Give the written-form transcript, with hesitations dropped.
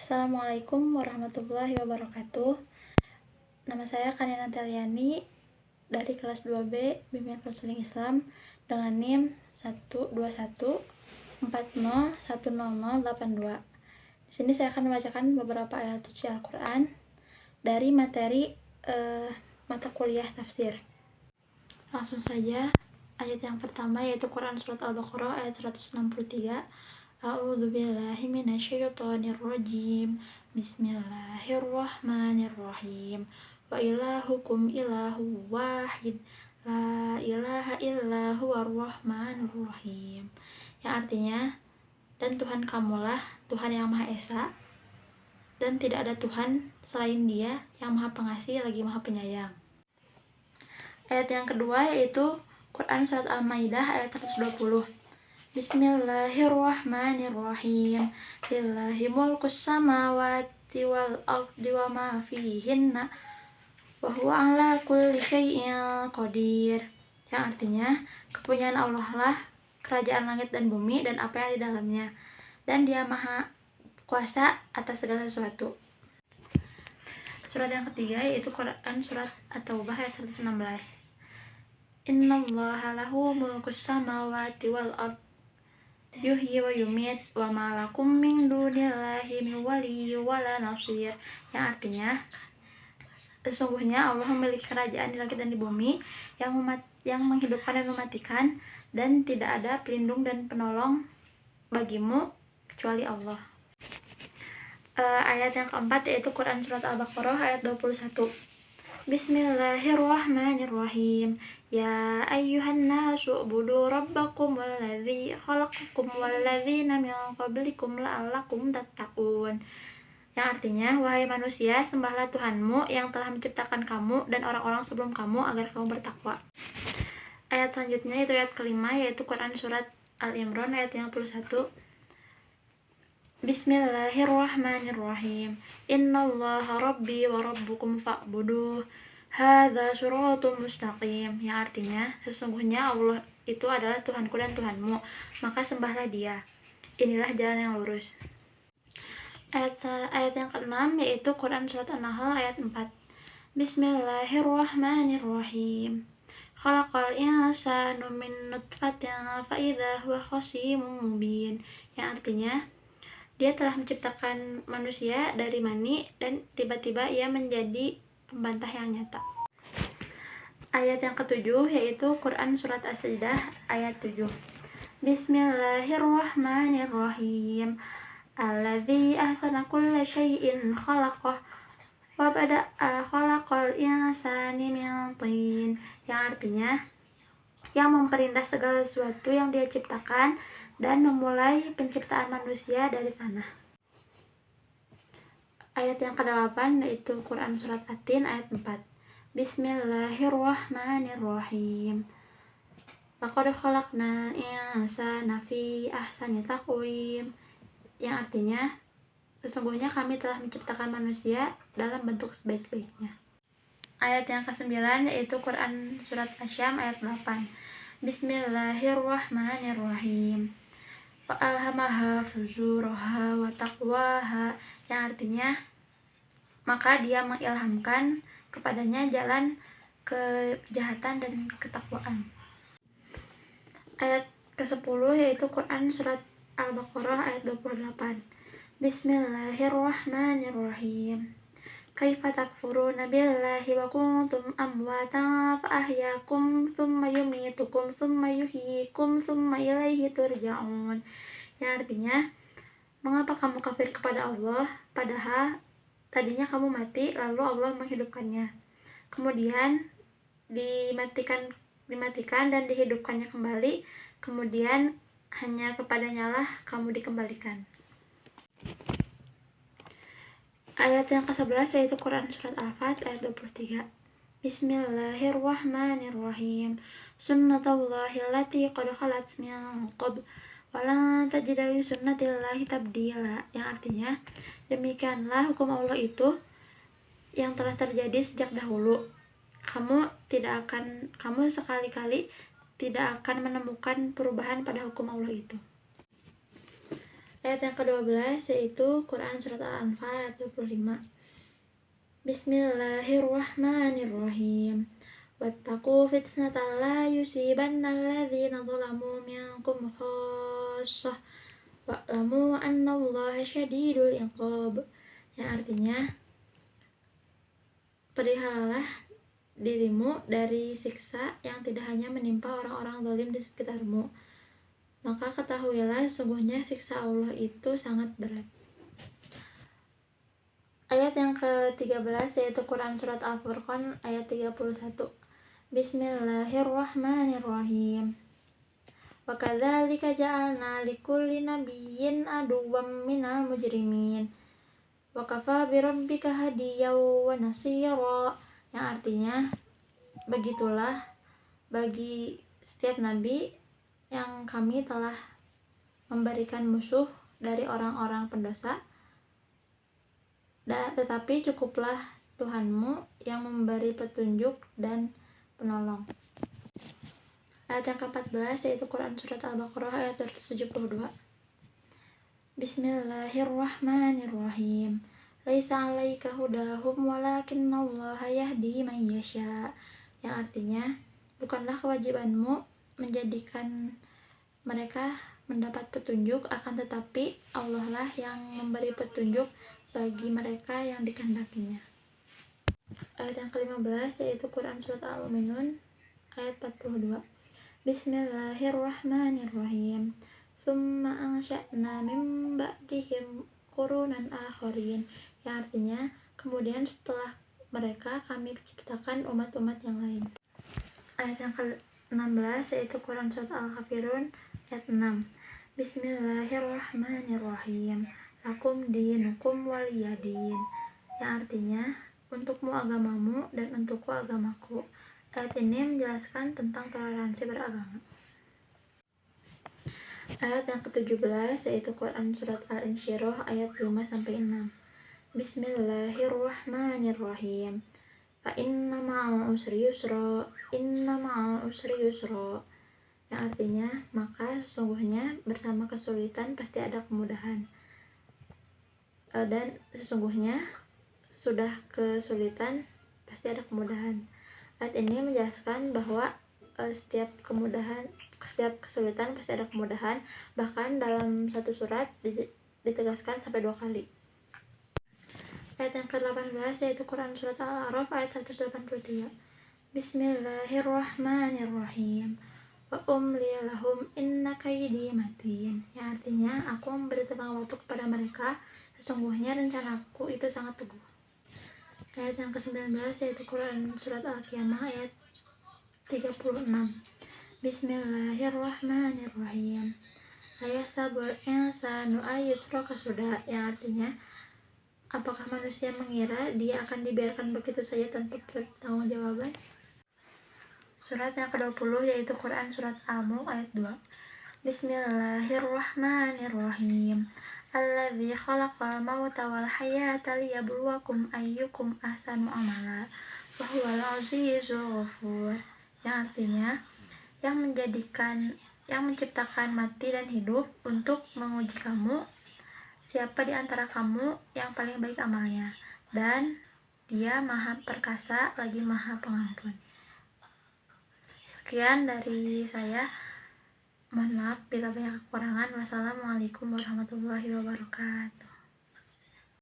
Assalamualaikum warahmatullahi wabarakatuh. Nama saya Kanina Teliani dari kelas 2B Bimbingan Konseling Islam dengan NIM 12140100082. Di sini saya akan membacakan beberapa ayat suci Al-Qur'an dari materi mata kuliah tafsir. Langsung saja, ayat yang pertama yaitu Quran Surat Al-Baqarah ayat 163. A'udzubillahi minasyaitonirrajim. Bismillahirrahmanirrahim. Wa ilahukum ilahu wahid. La ilaha illa huwar rahmanur rahim. Yang artinya, dan Tuhan kamulah Tuhan yang Maha Esa, dan tidak ada Tuhan selain Dia yang Maha Pengasih lagi Maha Penyayang. Ayat yang kedua yaitu Quran Surat Al-Maidah ayat 120. Bismillahirrahmanirrahim. Lillahi mulkus samawati wal ardi wa ma fihinna wa huwa ala kulli syai'in qadir. Yang artinya, kepunyaan Allah lah kerajaan langit dan bumi dan apa yang di dalamnya, dan Dia Maha Kuasa atas segala sesuatu. Surat yang ketiga yaitu Quran Surat At-Taubah ayat 116. Innallaha lahu mulkus samawati wal ardi yuhyi wa yumit wa ma lakum min dunillahi min waliyyin wala nasir. Yang artinya, sesungguhnya Allah memiliki kerajaan di langit dan di bumi yang menghidupkan dan mematikan, dan tidak ada pelindung dan penolong bagimu kecuali Allah. Ayat yang keempat yaitu Quran Surat Al-Baqarah ayat 21. Bismillahirrahmanirrahim. Ya ayyuhan nasu ubudu rabbakum walladzi khalaqakum walladzina min qablikum la'allakum tattaqun. Yang artinya, wahai manusia, sembahlah Tuhanmu yang telah menciptakan kamu dan orang-orang sebelum kamu agar kamu bertakwa. Ayat selanjutnya itu ayat kelima yaitu Quran Surat Al-Imran ayat 51. Bismillahirrahmanirrahim. Innallaha rabbi wa rabbukum fa'buduh. Hadza shirathun mustaqim. Yang artinya, sesungguhnya Allah itu adalah Tuhanku dan Tuhanmu, maka sembahlah Dia. Inilah jalan yang lurus. Ayat yang keenam yaitu Quran Surat An-Nahl ayat 4. Bismillahirrahmanirrahim. Khalaqal insana min nutfatin fa idza huwa khasimun mubin. Yang artinya, Dia telah menciptakan manusia dari mani dan tiba-tiba ia menjadi pembantah yang nyata. Ayat yang ketujuh yaitu Quran Surat As-Sajdah ayat 7. Bismillahirrahmanirrahim. Alladzi ahsana kulla syai'in khalaqah wa bada'a khalaqal insani min tin. Yang artinya, yang memperindah segala sesuatu yang Dia ciptakan dan memulai penciptaan manusia dari tanah. Ayat yang ke-8 yaitu Quran Surat At-Tin ayat 4. Bismillahirrahmanirrahim. Laqad khalaqnal insana fi ahsani taqwim. Yang artinya, sesungguhnya kami telah menciptakan manusia dalam bentuk sebaik-baiknya. Ayat yang ke-9 yaitu Quran Surat Asy-Syam ayat 8. Bismillahirrahmanirrahim. Fa'alhamaha fujuraha wa taqwaha. Yang artinya, maka Dia mengilhamkan kepadanya jalan kejahatan dan ketakwaan. Ayat ke-10 yaitu Quran Surat Al-Baqarah ayat 28. Bismillahirrahmanirrahim. Kaifa takfuruna billahi wa kuntum amwatan fa ahyakum thumma yumitukum thumma yuhyikum thumma ilaihi turja'un. Yang artinya, mengapa kamu kafir kepada Allah padahal tadinya kamu mati lalu Allah menghidupkannya, kemudian dimatikan dan dihidupkannya kembali, kemudian hanya kepadanya lah kamu dikembalikan. Ayat yang ke-11 yaitu Quran Surat Al-Fat ayat 23. Bismillahirrahmanirrahim. Sunnatullahi allati qad khalat min qabl wa lan tajida li sunnatillahi tabdila. Yang artinya, demikianlah hukum Allah itu yang telah terjadi sejak dahulu. Kamu sekali-kali tidak akan menemukan perubahan pada hukum Allah itu. Ayat yang ke-12 yaitu Quran Surat Al-Anfal ayat 25. Bismillahirrahmanirrahim. Wattaqu fitnatan la yusibanna alladhina zalamu minkum khassah wa'lamu annallaha syadidul iqab. Yang artinya, peliharalah dirimu dari siksa yang tidak hanya menimpa orang-orang zalim di sekitarmu. Maka ketahuilah sesungguhnya siksa Allah itu sangat berat. Ayat yang ke-13 yaitu Quran Surat Al-Furqan ayat 31. Bismillahirrahmanirrahim. Wa kadzalika ja'alna likulli nabiyyin aduwwan minal mujrimin. Wa kafa birabbika hadiyan wa nasira. Yang artinya, begitulah bagi setiap nabi yang kami telah memberikan musuh dari orang-orang pendosa, tetapi cukuplah Tuhanmu yang memberi petunjuk dan penolong. Ayat yang ke-14 yaitu Quran Surat Al-Baqarah ayat 72. Bismillahirrahmanirrahim. Laisa 'alaika hudahum walakinnallaha yahdi man yasha. Yang artinya, bukanlah kewajibanmu menjadikan mereka mendapat petunjuk, akan tetapi Allah lah yang memberi petunjuk bagi mereka yang dikehendakinya. Ayat yang ke-15 yaitu Quran Surat Al-Mu'minun ayat 42. Bismillahirrahmanirrahim. Tsumma ansha'na min ba'dihim qurunan akharin. Yang artinya, kemudian setelah mereka kami ciptakan umat-umat yang lain. Ayat yang ke-16 yaitu Quran Surat Al-Kafirun ayat 6. Bismillahirrahmanirrahim. Lakum dinukum waliyadin. Yang artinya, untukmu agamamu dan untukku agamaku. Ayat ini menjelaskan tentang toleransi beragama. Ayat yang ke-17 yaitu Quran Surat Al-Insyirah ayat 5-6. Bismillahirrahmanirrahim. Fa inna ma'al usri yusra, inna ma'al usri yusra. Yang artinya, maka sesungguhnya bersama kesulitan pasti ada kemudahan. Dan sesungguhnya sudah kesulitan pasti ada kemudahan. Ayat ini menjelaskan bahwa setiap kesulitan pasti ada kemudahan. Bahkan dalam satu surat ditegaskan sampai 2 kali. Ayat yang ke-18 yaitu Quran Surat Al-A'raf ayat 183. Bismillahirrahmanirrahim. Wa umli lahum inna kaidi matin. Yang artinya, aku memberi tenggang waktu kepada mereka, sesungguhnya rencanaku itu sangat teguh. Ayat yang ke-19 yaitu Quran Surat Al-Qiyamah ayat 36. Bismillahirrahmanirrahim. Ayahsabul insanu ayyutraka sudah. Yang artinya, apakah manusia mengira dia akan dibiarkan begitu saja tanpa pertanggungjawaban? Surat yang ke-20 yaitu Quran Surat Al-Mulk ayat 2. Bismillahirrahmanirrahim. Alladzi khalaqal mauta wal hayata liyabluwakum ayyukum ahsanu amala wa huwal azizul ghafur. Yang artinya, yang menciptakan mati dan hidup untuk menguji kamu siapa di antara kamu yang paling baik amalnya, dan Dia Maha Perkasa lagi Maha Pengampun. Sekian dari saya. Mohon maaf bila banyak kekurangan. Wassalamualaikum warahmatullahi wabarakatuh.